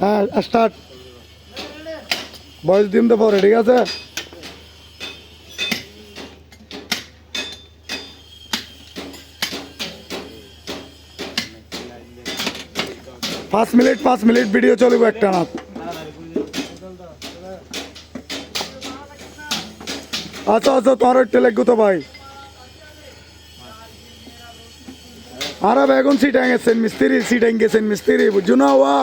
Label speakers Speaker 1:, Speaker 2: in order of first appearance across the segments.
Speaker 1: হ্যাঁ স্টার্ট বয়স দিন তো পরে ঠিক আছে। পাঁচ মিনিট ভিডিও চলব একটা না। আচ্ছা আচ্ছা তোমার একটু লাগবে তো ভাই। আর বেগুন সিটাং গেছেন মিস্ত্রি বুঝছো না ওয়া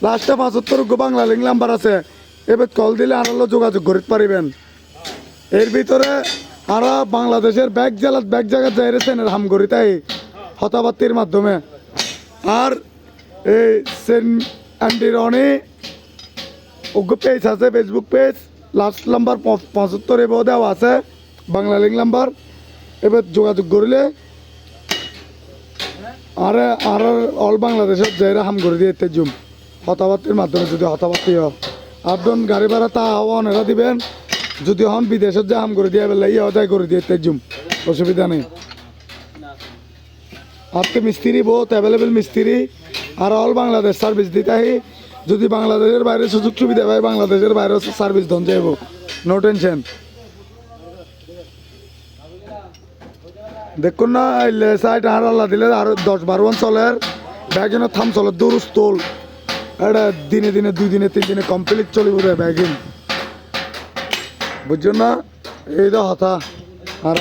Speaker 1: লাস্টে 75 বাংলা লিঙ্ক নাম্বার আছে, এবার কল দিলে আর যোগাযোগ করতে পারিবেন। এর ভিতরে আর বাংলাদেশের ব্যাগ জায়গা যাইছেন হাম করি তাই হতাবাত্তির মাধ্যমে। আর এই সেন্ট অ্যান্ডি রনি ওগো পেজ আছে, ফেসবুক পেজ, লাস্ট নাম্বার 75 এবার দেওয়া আছে বাংলা লিঙ্ক নাম্বার। এবার যোগাযোগ করলে আর অল বাংলাদেশের যাইরা হাম করে দিয়ে জুম হতাবাত্তির মাধ্যমে যদি হতাবাত্তি হয় আপন গাড়ি ভাড়া তা হওয়া এরা দিবেন। যদি হন বিদেশের যা হাম করে দিয়ে বেলা ইয়ে অদায় করে দিয়ে জুম অসুবিধা নেই। আর তো মিস্ত্রি বহুত অ্যাভেলেবেল মিস্ত্রি আর অল বাংলাদেশ সার্ভিস দিতে আহি। যদি বাংলাদেশের বাইরে সুযোগ সুবিধা পাই বাংলাদেশের বাইরে সার্ভিস ধন যাইব, নো টেনশন। দেখুন না সাইড আর আল্লাহ দিলে আরো 10-12 চলের ব্যাগিন থাম চলে দুরুস্তোল এটা দিনে 2 দিনে 3 দিনে কমপ্লিট চলিব রে ব্যাগিন বুঝছো না। এই তো হতা আর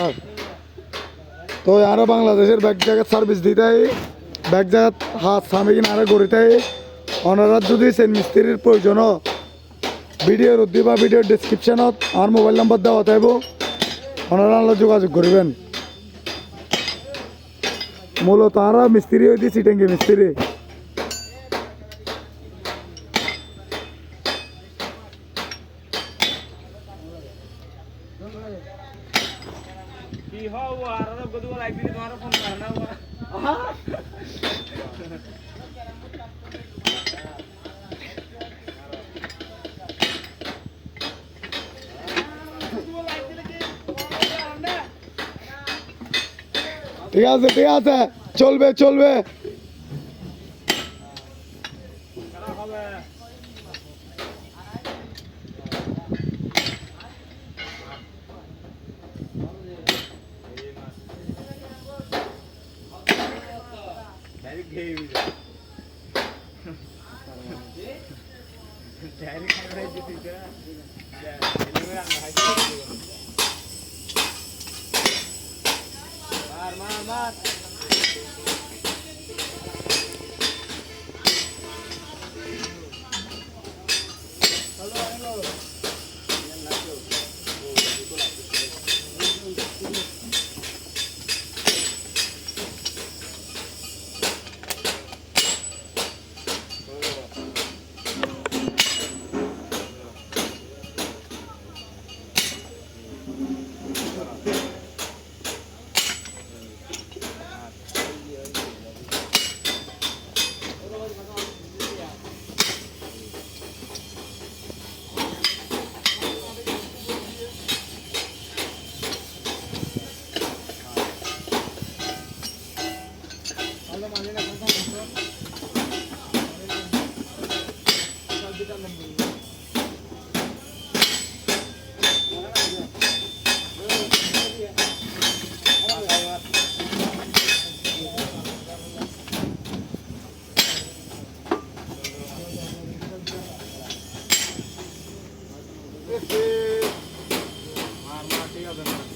Speaker 1: তো আরো বাংলাদেশের ব্যাগ জায়গা সার্ভিস দিতে ব্যাগ জায়গা হাত সামনে কিনা আরো গড়িতে ওনারা যদি সেন মিস্ত্রির প্রয়োজন ভিডিওর দিবা ভিডিওর ডিসক্রিপশনত আর মোবাইল নাম্বার দেওয়া থাকব, ওনারা যোগাযোগ করবেন। মূলত আর মিস্ত্রি হইতে সিটেঙ্গি মিস্ত্রি। ঠিক আছে চলবে চলবে। ঠিক আছে।